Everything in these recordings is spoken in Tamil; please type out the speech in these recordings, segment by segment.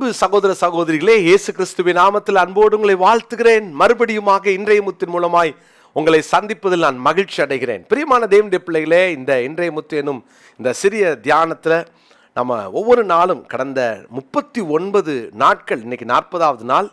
அன்பு சகோதர சகோதரிகளே, இயேசு கிறிஸ்துவின் நாமத்தில் அன்போடு உங்களை வாழ்த்துகிறேன். மறுபடியுமாக இன்றைய முத்தின் மூலமாய் உங்களை சந்திப்பதில் நான் மகிழ்ச்சி அடைகிறேன். பிரியமான தேவனுடைய பிள்ளைகளே, இந்த இன்றைய முத்து எனும் இந்த சிறிய தியானத்தில் நம்ம ஒவ்வொரு நாளும் கடந்த 39 நாட்கள், இன்னைக்கு 40வது நாள்.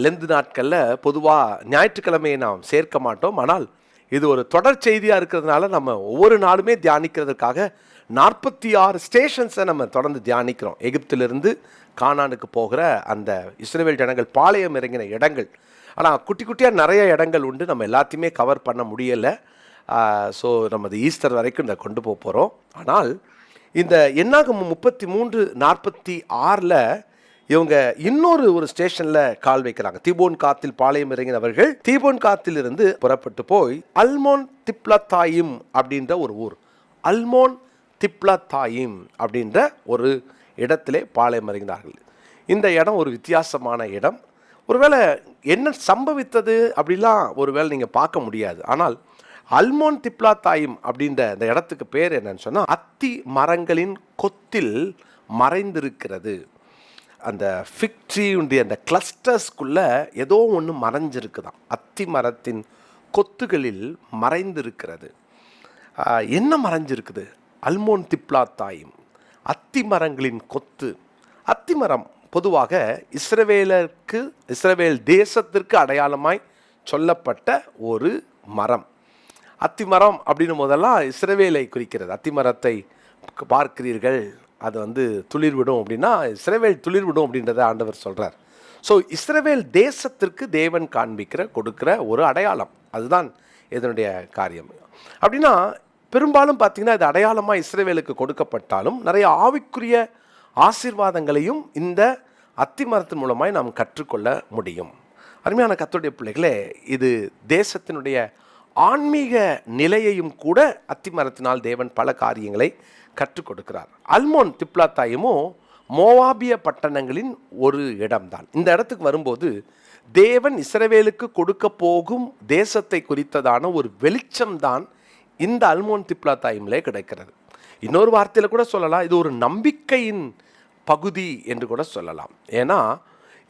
லெந்து நாட்களில் பொதுவாக ஞாயிற்றுக்கிழமையை நாம் சேர்க்க மாட்டோம். ஆனால் இது ஒரு தொடர் செய்தியாக இருக்கிறதுனால நம்ம ஒவ்வொரு நாளுமே தியானிக்கிறதுக்காக 46 ஸ்டேஷன்ஸை நம்ம தொடர்ந்து தியானிக்கிறோம். எகிப்திலிருந்து கானானுக்கு போகிற அந்த இஸ்ரவேல் ஜனங்கள் பாளையம் இறங்கின இடங்கள். ஆனால் குட்டி குட்டியாக நிறைய இடங்கள் உண்டு, நம்ம எல்லாத்தையுமே கவர் பண்ண முடியலை. ஸோ நம்ம ஈஸ்டர் வரைக்கும் இதை கொண்டு போக போகிறோம். ஆனால் இந்த என்னாகமம் 33:46 இவங்க இன்னொரு ஸ்டேஷனில் கால் வைக்கிறாங்க. தீபோன் காத்தில் பாளையம் இறங்கினவர்கள் தீபோன் காத்திலிருந்து புறப்பட்டு போய் அல்மோன் திப்லத்தாயிம் அப்படின்ற ஒரு ஊர், அல்மோன் திப்லத்தாயிம் அப்படின்ற ஒரு இடத்திலே பாளையம் இறங்கினார்கள். இந்த இடம் ஒரு வித்தியாசமான இடம். ஒருவேளை என்ன சம்பவித்தது அப்படிலாம் ஒருவேளை நீங்கள் பார்க்க முடியாது. ஆனால் அல்மோன் திப்லத்தாயிம் அப்படின்ற இந்த இடத்துக்கு பேர் என்னன்னு சொன்னால், அத்தி மரங்களின் கொத்தில் மறைந்திருக்கிறது. அந்த ஃபிக் ட்ரீயுடைய அந்த கிளஸ்டர்ஸ்குள்ளே ஏதோ ஒன்று மறைஞ்சிருக்குதான். அத்தி மரத்தின் கொத்துகளில் மறைந்திருக்கிறது. என்ன மறைஞ்சிருக்குது? அல்மோன் திப்லத்தாயிம், அத்தி மரங்களின் கொத்து. அத்தி மரம் பொதுவாக இஸ்ரவேல் தேசத்திற்கு அடையாளமாய் சொல்லப்பட்ட ஒரு மரம். அத்தி மரம் அப்படின்னும் போதெல்லாம் இஸ்ரவேலை குறிக்கிறது. அத்தி மரத்தை பார்க்கிறீர்கள், அது துளிர்விடும் அப்படின்னா இஸ்ரவேல் துளிர்விடும் அப்படின்றத ஆண்டவர் சொல்கிறார். ஸோ இஸ்ரவேல் தேசத்திற்கு தேவன் கொடுக்கிற ஒரு அடையாளம், அதுதான் இதனுடைய காரியம். அப்படின்னா பெரும்பாலும் பார்த்திங்கன்னா இது அடையாளமாக இஸ்ரவேலுக்கு கொடுக்கப்பட்டாலும் நிறைய ஆவிக்குரிய ஆசீர்வாதங்களையும் இந்த அத்தி மரத்தின் மூலமாய் நாம் கற்றுக்கொள்ள முடியும். அருமையான கர்த்தருடைய பிள்ளைகளே, இது தேசத்தினுடைய ஆன்மீக நிலையையும் கூட அத்தி மரத்தினால் தேவன் பல காரியங்களை கற்றுக் கொடுக்கிறார். அல்மோன் திப்லத்தாயிமும் மோவாபிய பட்டணங்களின் ஒரு இடம்தான். இந்த இடத்துக்கு வரும்போது தேவன் இஸ்ரவேலுக்கு கொடுக்க போகும் தேசத்தை குறித்ததான ஒரு வெளிச்சம்தான் இந்த அல்மோன் திப்லத்தாயிமிலே கிடைக்கிறது. இன்னொரு வார்த்தையில் கூட சொல்லலாம், இது ஒரு நம்பிக்கையின் பகுதி என்று கூட சொல்லலாம். ஏன்னா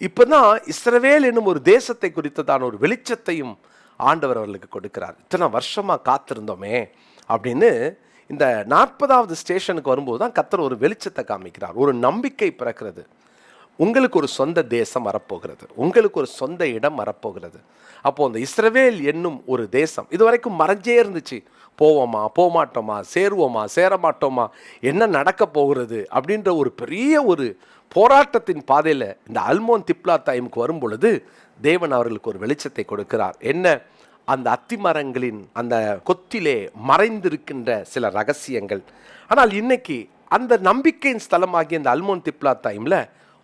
இப்போ தான் இஸ்ரவேல் என்னும் ஒரு தேசத்தை குறித்ததான ஒரு வெளிச்சத்தையும் ஆண்டவர் அவர்களுக்கு கொடுக்கிறார். இத்தனை வருஷமாக காத்திருந்தோமே அப்படின்னு இந்த 40வது ஸ்டேஷனுக்கு வரும்போது தான் கர்த்தர் ஒரு வெளிச்சத்தை காமிக்கிறார். ஒரு நம்பிக்கை பிறக்கிறது. உங்களுக்கு ஒரு சொந்த தேசம் வரப்போகிறது, உங்களுக்கு ஒரு சொந்த இடம் வரப்போகிறது. அப்போது அந்த இஸ்ரவேல் என்னும் ஒரு தேசம் இதுவரைக்கும் மறைஞ்சே இருந்துச்சு. போவோமா, போகமாட்டோமா, சேருவோமா, சேரமாட்டோமா, என்ன நடக்க போகிறது அப்படின்ற ஒரு பெரிய ஒரு போராட்டத்தின் பாதையில் இந்த அல்மோன் திப்லத்தாயிமுக்கு வரும் பொழுது தேவன் அவர்களுக்கு ஒரு வெளிச்சத்தை கொடுக்கிறார். என்ன? அந்த அத்தி மரங்களின் அந்த கொத்திலே மறைந்திருக்கின்ற சில ரகசியங்கள். ஆனால் இன்னைக்கு அந்த நம்பிக்கையின் ஸ்தலமாகிய இந்த அல்மோன் திப்லத்தாயிமில்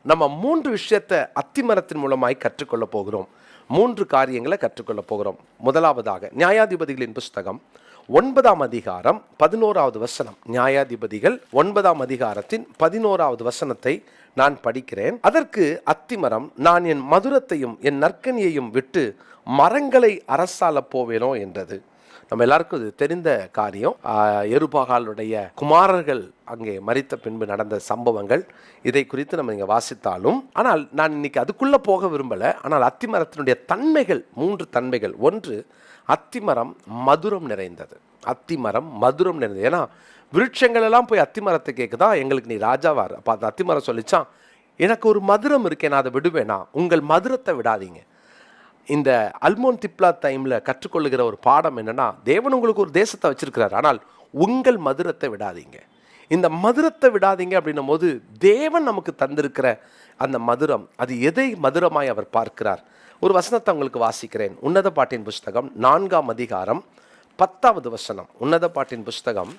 நம்ம 3 விஷயத்தை அத்தி மரத்தின் மூலமாய் கற்றுக்கொள்ள போகிறோம். 3 காரியங்களை கற்றுக்கொள்ள போகிறோம். முதலாவதாக நியாயாதிபதிகளின் புஸ்தகம் 9ஆம் அதிகாரம் 11வது வசனம். நியாயாதிபதிகள் 9ஆம் அதிகாரத்தின் 11வது வசனத்தை நான் படிக்கிறேன். அதற்கு அத்திமரம், நான் என் மதுரத்தையும் என் நற்கனியையும் விட்டு மரங்களை அரசால போவேனோ என்றது. நம்ம எல்லாருக்கும் இது தெரிந்த காரியம். எருபாகாலுடைய குமாரர்கள் அங்கே மரித்த பின்பு நடந்த சம்பவங்கள், இதை குறித்து நம்ம இங்கே வாசித்தாலும், ஆனால் நான் இன்னைக்கு அதுக்குள்ளே போக விரும்பலை. ஆனால் அத்திமரத்தினுடைய தன்மைகள், 3 தன்மைகள். ஒன்று, அத்திமரம் மதுரம் நிறைந்தது. அத்திமரம் மதுரம் நிறைந்தது. ஏன்னா விருட்சங்கள் எல்லாம் போய் அத்திமரத்தை கேட்குதா, எங்களுக்கு நீ ராஜாவார். அப்போ அந்த அத்திமரம் சொல்லிச்சான், எனக்கு ஒரு மதுரம் இருக்கேன், நான் அதை விடுவேனா? உங்கள் மதுரத்தை விடாதீங்க. இந்த அல்மோன் திப்லத்தாயிமில் கற்றுக்கொள்ளுகிற ஒரு பாடம் என்னன்னா, தேவன் உங்களுக்கு ஒரு தேசத்தை வச்சிருக்கிறார், ஆனால் உங்கள் மதுரத்தை விடாதீங்க. இந்த மதுரத்தை விடாதீங்க அப்படின்னும் போது தேவன் நமக்கு தந்திருக்கிற அந்த மதுரம், அது எதை மதுரமாய் அவர் பார்க்கிறார். ஒரு வசனத்தை உங்களுக்கு வாசிக்கிறேன். உன்னத பாட்டின் புஸ்தகம் 4ஆம் அதிகாரம் 10வது வசனம். உன்னத பாட்டின் புஸ்தகம்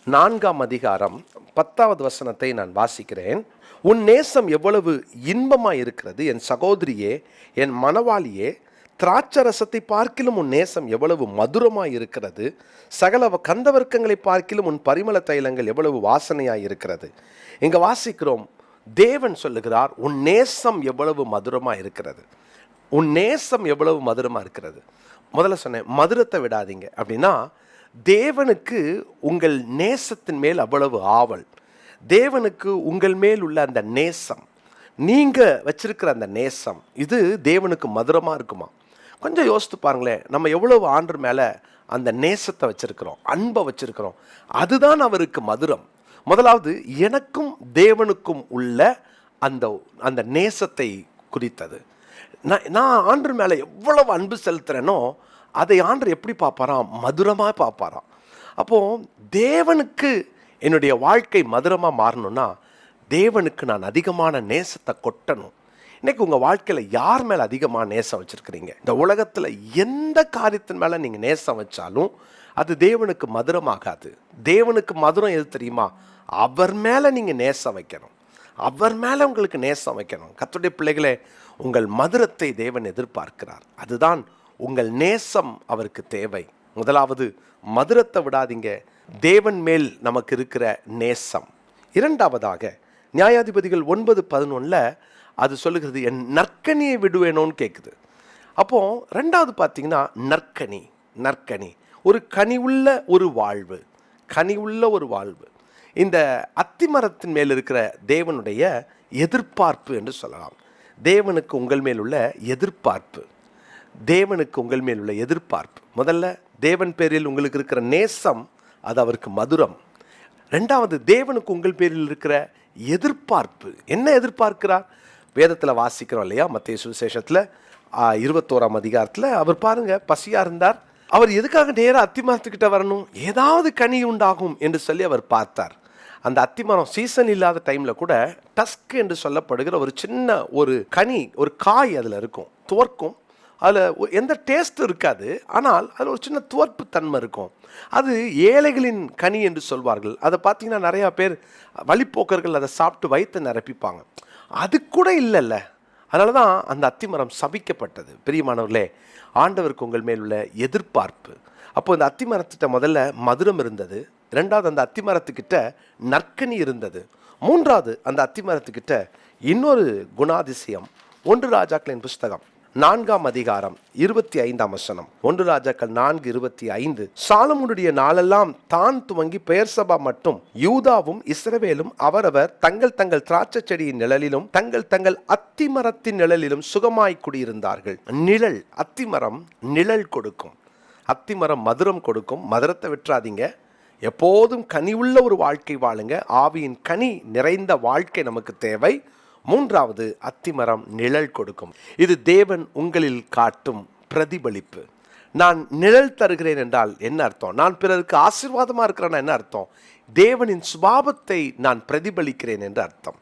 4ஆம் அதிகாரம் 10வது வசனத்தை நான் வாசிக்கிறேன். உன் நேசம் எவ்வளவு இன்பமாய் இருக்கிறது என் சகோதரியே, என் மணவாளியே, திராட்சரசத்தை பார்க்கிலும் உன் நேசம் எவ்வளவு மதுரமாய் இருக்கிறது, சகல கந்தவர்க்கங்களை பார்க்கிலும் உன் பரிமள தைலங்கள் எவ்வளவு வாசனையாய் இருக்கிறது. இங்கே வாசிக்கிறோம், தேவன் சொல்லுகிறார், உன் நேசம் எவ்வளவு மதுரமாக இருக்கிறது. உன் நேசம் எவ்வளவு மதுரமாக இருக்கிறது. முதல்ல சொன்னேன், மதுரத்தை விடாதீங்க. அப்படின்னா தேவனுக்கு உங்கள் நேசத்தின் மேல் அவ்வளவு ஆவல், தேவனுக்கு உங்கள் மேல் உள்ள அந்த நேசம். நீங்கள் வச்சிருக்கிற அந்த நேசம் இது தேவனுக்கு மதுரமாக இருக்குமா? கொஞ்சம் யோசித்து பாருங்களேன். நம்ம எவ்வளவு ஆண்டு மேலே அந்த நேசத்தை வச்சிருக்கிறோம், அன்பை வச்சிருக்கிறோம். அதுதான் அவருக்கு மதுரம். முதலாவது எனக்கும் தேவனுக்கும் உள்ள அந்த அந்த நேசத்தை குறித்தது. நான் ஆண்டு மேலே எவ்வளவு அன்பு செலுத்துகிறேனோ அதை ஆண்டு எப்படி பார்ப்பாராம்? மதுரமாக பார்ப்பாராம். அப்போது தேவனுக்கு என்னுடைய வாழ்க்கை மதுரமாக மாறணும்னா தேவனுக்கு நான் அதிகமான நேசத்தை கொட்டணும். இன்றைக்கி உங்கள் வாழ்க்கையில் யார் மேலே அதிகமாக நேசம் வச்சுருக்கிறீங்க? இந்த உலகத்தில் எந்த காரியத்தின் மேலே நீங்கள் நேசம் வச்சாலும் அது தேவனுக்கு மதுரமாகாது. தேவனுக்கு மதுரம் எது தெரியுமா? அவர் மேலே நீங்கள் நேசம் வைக்கணும், அவர் மேலே உங்களுக்கு நேசம் வைக்கணும். கர்த்தருடைய பிள்ளைகளே, உங்கள் மதுரத்தை தேவன் எதிர்பார்க்கிறார். அதுதான் உங்கள் நேசம் அவருக்கு தேவை. முதலாவது மதுரத்தை விடாதீங்க, தேவன் மேல் நமக்கு இருக்கிற நேசம். இரண்டாவதாக நியாயாதிபதிகள் 9:11 அது சொல்லுகிறது, என் நற்கனியை விடுவேனோன்னு கேட்குது. அப்போது ரெண்டாவது பார்த்தீங்கன்னா நற்கனி ஒரு கனி உள்ள ஒரு வாழ்வு, இந்த அத்திமரத்தின் மேல் இருக்கிற தேவனுடைய எதிர்பார்ப்பு என்று சொல்லலாம். தேவனுக்கு உங்கள் மேல் உள்ள எதிர்பார்ப்பு, முதல்ல தேவன் பேரில் உங்களுக்கு இருக்கிற நேசம், அது அவருக்கு மதுரம். ரெண்டாவது தேவனுக்கு உங்கள் பேரில் இருக்கிற எதிர்பார்ப்பு. என்ன எதிர்பார்க்கிறார்? வேதத்தில் வாசிக்கிறோம் இல்லையா? மத்தேயு சுவிசேஷத்தில் 21ஆம் அதிகாரத்தில் அவர் பாருங்க, பசியாக இருந்தார். அவர் எதுக்காக நேராக அத்திமரத்துக்கிட்ட வரணும்? ஏதாவது கனி உண்டாகும் என்று சொல்லி அவர் பார்த்தார். அந்த அத்திமரம் சீசன் இல்லாத டைமில் கூட டஸ்க் என்று சொல்லப்படுகிற ஒரு சின்ன ஒரு கனி, ஒரு காய் அதில் இருக்கும், துவர்க்கும். அதில் எந்த டேஸ்ட்டும் இருக்காது, ஆனால் அதில் ஒரு சின்ன துவர்ப்பு தன்மை இருக்கும். அது ஏழைகளின் கனி என்று சொல்வார்கள். அதை பார்த்தீங்கன்னா நிறையா பேர் வழிப்போக்கர்கள் அதை சாப்பிட்டு வயிற்றை நிரப்பிப்பாங்க. அது கூட இல்லைல்ல. அதனால தான் அந்த அத்திமரம் சபிக்கப்பட்டது. பிரியமானவர்களே, ஆண்டவருக்கு உங்கள் மேல் உள்ள எதிர்பார்ப்பு. அப்போ இந்த அத்திமரத்திட்ட முதல்ல மதுரம் இருந்தது, ரெண்டாவது அந்த அத்திமரத்துக்கிட்ட நற்கனி இருந்தது, மூன்றாவது அந்த அத்திமரத்துக்கிட்ட இன்னொரு குணாதிசயம். 1 ராஜாக்களின் புஸ்தகம் 4ஆம் அதிகாரம் 25ஆம் வசனம். 1 ராஜாக்கள் 4:25. சாலமோனுடைய நாளெல்லாம் தான் துவங்கி பெயர்சபா மட்டும் யூதாவும் இஸ்ரவேலும் அவரவர் தங்கள் தங்கள் திராட்சை செடியின் நிழலிலும் தங்கள் தங்கள் அத்திமரத்தின் நிழலிலும் சுகமாய் குடியிருந்தார்கள். நிழல், அத்திமரம் நிழல் கொடுக்கும், அத்திமரம் மதுரம் கொடுக்கும். மதுரத்தை விட்டுறாதீங்க. எப்போதும் கனி உள்ள ஒரு வாழ்க்கை வாழுங்க. ஆவியின் கனி நிறைந்த வாழ்க்கை நமக்கு தேவை. மூன்றாவது, அத்திமரம் நிழல் கொடுக்கும். இது தேவன் உங்களில் காட்டும் பிரதிபலிப்பு. நான் நிழல் தருகிறேன் என்றால் என்ன அர்த்தம்? நான் பிறருக்கு ஆசீர்வாதமாக இருக்கிறேன்னா என்ன அர்த்தம்? தேவனின் சுபாவத்தை நான் பிரதிபலிக்கிறேன் என்று அர்த்தம்.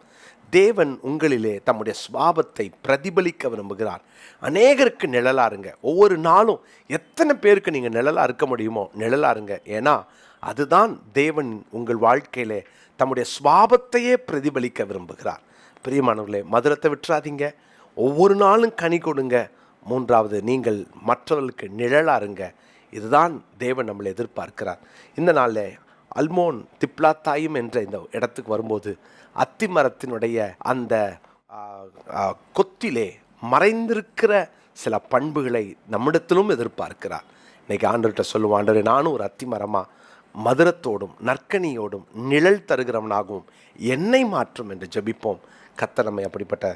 தேவன் உங்களிலே தம்முடைய சுபாவத்தை பிரதிபலிக்க விரும்புகிறார். அநேகருக்கு நிழலாருங்க. ஒவ்வொரு நாளும் எத்தனை பேருக்கு நீங்கள் நிழலாக இருக்க முடியுமோ நிழலாருங்க. ஏன்னா அதுதான் தேவன் உங்கள் வாழ்க்கையிலே தம்முடைய சுபாவத்தையே பிரதிபலிக்க விரும்புகிறார். பிரியமானவர்களே, மதுரத்தை விட்டுறாதீங்க. ஒவ்வொரு நாளும் கனி கொடுங்க. மூன்றாவது, நீங்கள் மற்றவர்களுக்கு நிழலாருங்க. இதுதான் தேவன் நம்மளை எதிர்பார்க்கிறார். இந்த நாளில் அல்மோன் திப்லாத்தாயும் என்ற இந்த இடத்துக்கு வரும்போது அத்திமரத்தினுடைய அந்த கொத்திலே மறைந்திருக்கிற சில பண்புகளை நம்மிடத்திலும் எதிர்பார்க்கிறார். இன்னைக்கு ஆண்டவர்கிட்ட சொல்லுவோம், ஆண்டவரே, நானும் ஒரு அத்திமரமாக மதுரத்தோடும் நற்கனியோடும் நிழல் தருகிறவனாகவும் என்னை மாற்றும் என்று ஜெபிப்போம். கர்த்தர் நம்மை அப்படிப்பட்ட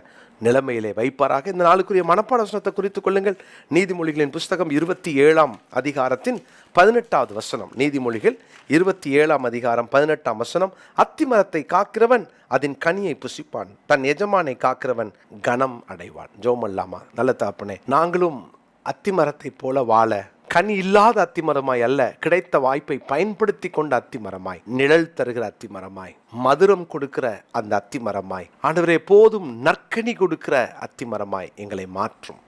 நிலைமையிலே வைப்பாராக. இந்த நாளுக்குரிய மனப்பாட வசனத்தை குறித்து கொள்ளுங்கள். நீதிமொழிகளின் புஸ்தகம் 27ஆம் அதிகாரத்தின் 18வது வசனம். நீதிமொழிகள் 27ஆம் அதிகாரம் 18ஆம் வசனம். அத்திமரத்தை காக்கிறவன் அதன் கனியை புசிப்பான், தன் எஜமானை காக்கிறவன் கனம் அடைவான். ஜெபமல்லாமா? நல்ல தகப்பனே, நாங்களும் அத்திமரத்தை போல வாழ, கனி இல்லாத அத்திமரமாய் அல்ல, கிடைத்த வாய்ப்பை பயன்படுத்தி கொண்ட அத்திமரமாய், நிழல் தருகிற அத்திமரமாய், மதுரம் கொடுக்கிற அந்த அத்திமரமாய், ஆண்டவரே போதும் நற்கனி கொடுக்கிற அத்திமரமாய் எங்களை மாற்றும்.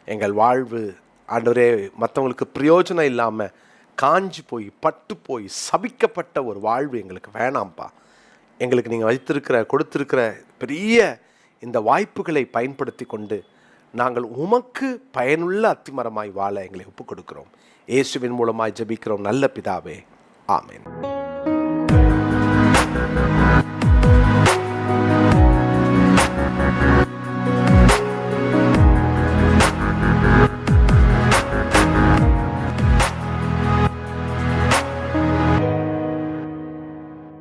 எங்கள் வாழ்வு ஆண்டவரே மற்றவங்களுக்கு பிரயோஜனம் இல்லாமல் காஞ்சி போய் பட்டு போய் சபிக்கப்பட்ட ஒரு வாழ்வு எங்களுக்கு வேணாம்ப்பா. எங்களுக்கு நீங்கள் கொடுத்திருக்கிற பெரிய இந்த வாய்ப்புகளை பயன்படுத்தி கொண்டு நாங்கள் உமக்கு பயனுள்ள அத்திமரமாய் வாழ எங்களை ஒப்புக் கொடுக்கிறோம். இயேசுவின் மூலமாய் ஜெபிக்கிறோம் நல்ல பிதாவே, ஆமென்.